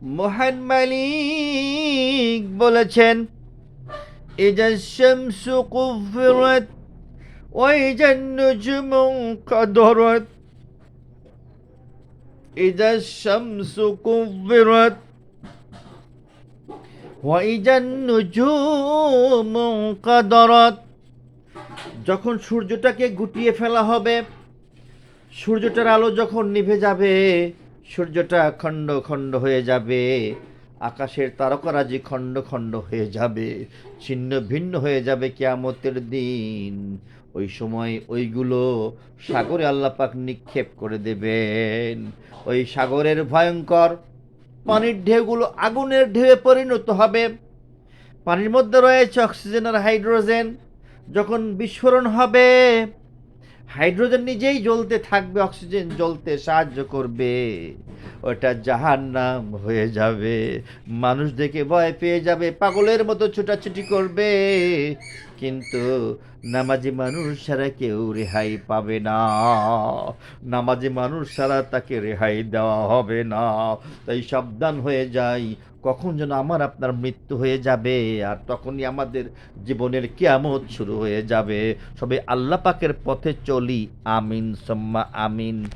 মহান মালিক বলেছেন, ইযা শামসু কুফিরাত ওয়া ইযা নুজুমু কাদারাত। ইযা শামসু কুফিরাত ওয়া ইযা নুজুমু কাদারাত। যখন সূর্যটাকে গুটিয়ে ফেলা হবে, সূর্যটার আলো যখন নিভে যাবে, সূর্যটা খণ্ড খণ্ড হয়ে যাবে, আকাশের তারকারাজি খণ্ড খণ্ড হয়ে যাবে, ছিন্ন ভিন্ন হয়ে যাবে কিয়ামতের দিন। ওই সময় ওইগুলো সাগরে আল্লাহ পাক নিক্ষেপ করে দেবেন। ওই সাগরের ভয়ঙ্কর পানির ঢেউগুলো আগুনের ঢেউয়ে পরিণত হবে। পানির মধ্যে রয়েছে অক্সিজেন আর হাইড্রোজেন। যখন বিস্ফোরণ হবে, হাইড্রোজেন নিজেই জ্বলতে থাকবে, অক্সিজেন জ্বলতে সাহায্য করবে। ওটা জাহান্নাম হয়ে যাবে। মানুষ দেখে ভয় পেয়ে যাবে, পাগলের মতো ছোটাছুটি করবে, কিন্তু নামাজি মানুষ ছাড়া কেউ রেহাই পাবে না। নামাজি মানুষ ছাড়া তাকে রেহাই দেওয়া হবে না। তাই সাবধান হয়ে যাই, কখন যেন আমার আপনার মৃত্যু হয়ে যাবে, আর তখনই আমাদের জীবনের কিয়ামত শুরু হয়ে যাবে। সবাই আল্লাহ পাকের পথে চলি। আমিন সুম্মা আমিন।